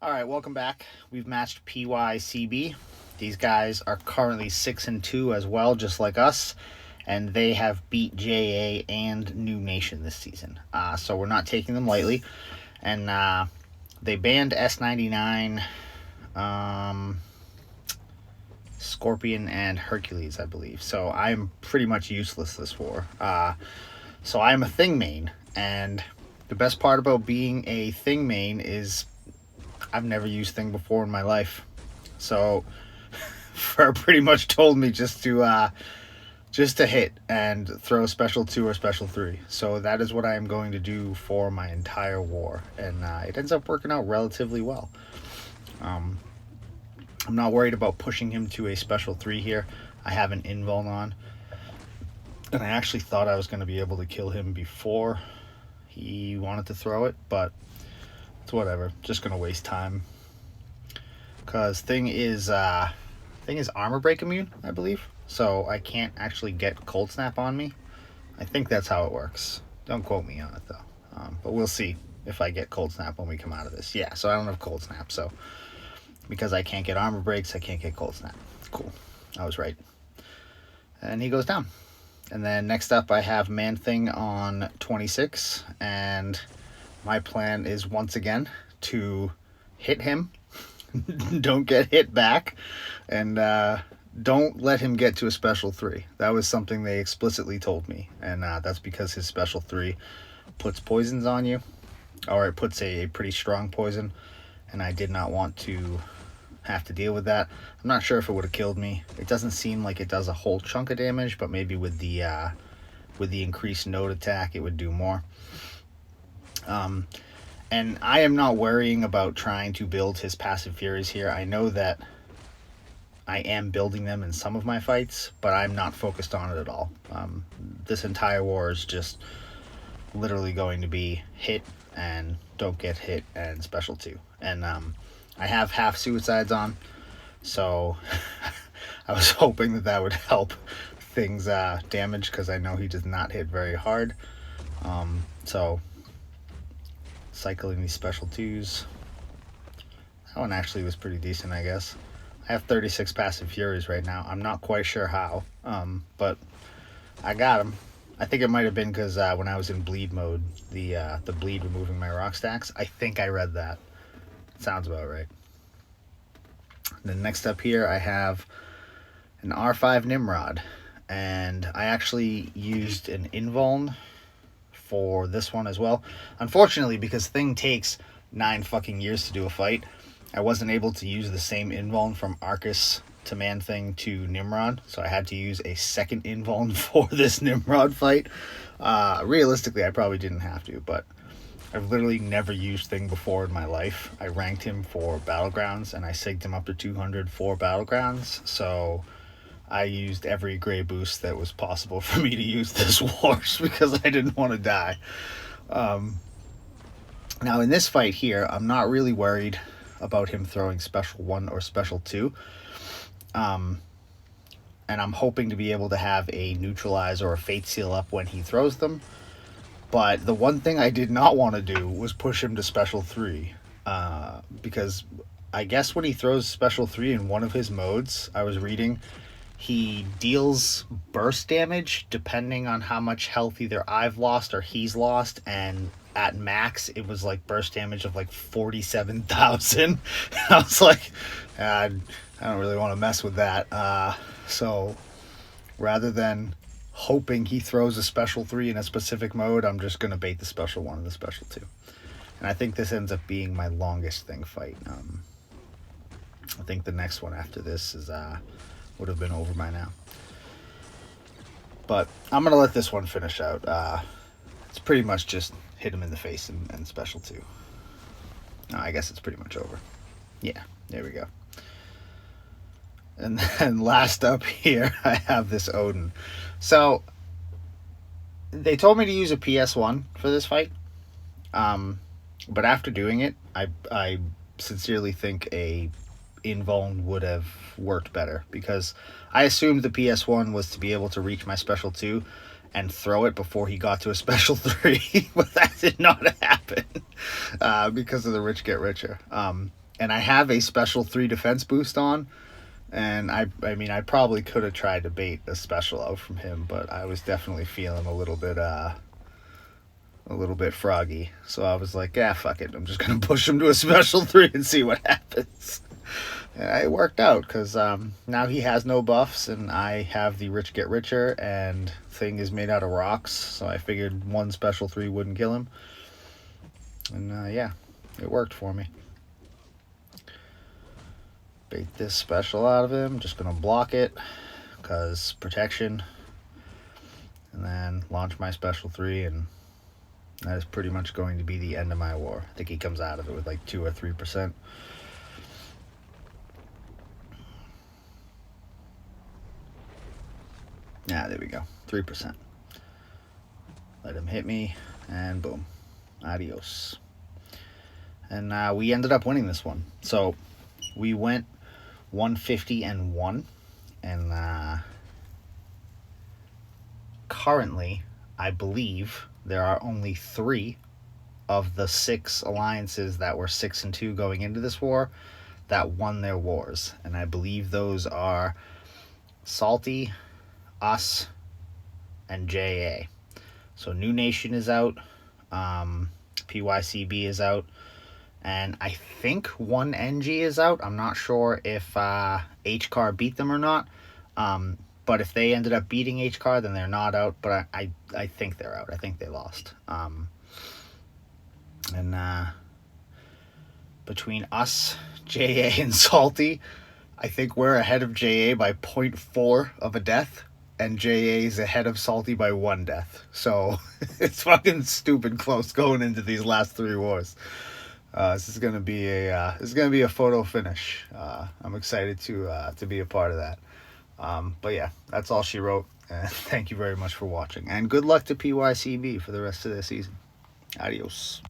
All right, welcome back. We've matched PYCB. These guys are currently 6-2 as well, just like us, and they have beat JA and New Nation this season. So we're not taking them lightly. And they banned S99, Scorpion, and Hercules, I believe. So I'm pretty much useless this war. So I'm a Thing main, and the best part about being a Thing main is I've never used Thing before in my life. So Fur pretty much told me just to hit and throw special 2 or special 3. So that is what I am going to do for my entire war, and it ends up working out relatively well. I'm not worried about pushing him to a special 3 here. I have an invuln on, and I actually thought I was going to be able to kill him before he wanted to throw it, but it's whatever. Just going to waste time, because Thing is armor break immune, I believe. So I can't actually get Cold Snap on me. I think that's how it works. Don't quote me on it, though. But we'll see if I get Cold Snap when we come out of this. Yeah, so I don't have Cold Snap. So because I can't get armor breaks, I can't get Cold Snap. Cool. I was right. And he goes down. And then next up, I have Manthing on 26. And my plan is once again to hit him. Don't get hit back. And don't let him get to a special 3. That was something they explicitly told me, and that's because his special 3 puts poisons on you, or it puts a pretty strong poison, and I did not want to have to deal with that. I'm not sure if it would have killed me. It doesn't seem like it does a whole chunk of damage, but maybe with the increased node attack, it would do more. And I am not worrying about trying to build his passive furies here. I know that I am building them in some of my fights, but I'm not focused on it at all. This entire war is just literally going to be hit and don't get hit and special 2. And I have half suicides on, so I was hoping that would help things damage, because I know he does not hit very hard. So cycling these special 2s. That one actually was pretty decent, I guess. I have 36 passive furies right now. I'm not quite sure how, but I got them. I think it might have been because when I was in bleed mode, the bleed removing my rock stacks. I think I read that. Sounds about right. Then next up here, I have an R5 Nimrod, and I actually used an invuln for this one as well. Unfortunately, because Thing takes 9 fucking years to do a fight, I wasn't able to use the same invuln from Aarkus to Manthing to Nimrod, so I had to use a second invuln for this Nimrod fight. Realistically, I probably didn't have to, but I've literally never used Thing before in my life. I ranked him for Battlegrounds, and I sigged him up to 200 for Battlegrounds, so I used every gray boost that was possible for me to use this wars because I didn't want to die. Now, in this fight here, I'm not really worried about him throwing special 1 or special 2. And I'm hoping to be able to have a neutralize or a fate seal up when he throws them. But the one thing I did not want to do was push him to special 3. Because I guess when he throws special 3 in one of his modes, I was reading, he deals burst damage depending on how much health either I've lost or he's lost, and at max it was like burst damage of like 47,000. I was like, I don't really want to mess with that. So rather than hoping he throws a special 3 in a specific mode, I'm just going to bait the special 1 and the special 2. And I think this ends up being my longest Thing fight. I think the next one after this is would have been over by now. But I'm going to let this one finish out. It's pretty much just hit him in the face and special 2. No, I guess it's pretty much over. Yeah, there we go. And then last up here, I have this Odin. So they told me to use a PS1 for this fight. But after doing it, I sincerely think a invuln would have worked better, because I assumed the PS1 was to be able to reach my special 2 and throw it before he got to a special 3, but that did not happen because of the rich get richer. And I have a special 3 defense boost on. And I mean, I probably could have tried to bait a special out from him, but I was definitely feeling a little bit froggy. So I was like, yeah, fuck it. I'm just going to push him to a special 3 and see what happens. And it worked out because now he has no buffs and I have the Rich Get Richer, and thing is made out of rocks. So I figured one special 3 wouldn't kill him. And yeah, it worked for me. Bait this special out of him. Just going to block it because protection. And then launch my special 3, and that is pretty much going to be the end of my war. I think he comes out of it with like 2 or 3%. Yeah, there we go. 3%. Let him hit me, and boom. Adios. And we ended up winning this one. So we went 150-1, and currently, I believe there are only 3 of the 6 alliances that were 6-2 going into this war that won their wars. And I believe those are Salty, us, and JA. So New Nation is out, PYCB is out, and I think 1 NG is out. I'm not sure if HCAR beat them or not, but if they ended up beating HCAR, then they're not out, but I think they're out. I think they lost. And between us, JA, and Salty, I think we're ahead of JA by 0.4 of a death, and JA is ahead of Salty by 1 death. So it's fucking stupid close going into these last 3 wars. This is gonna be a photo finish. I'm excited to be a part of that. But yeah, that's all she wrote. Thank you very much for watching, and good luck to PYCB for the rest of the season. Adios.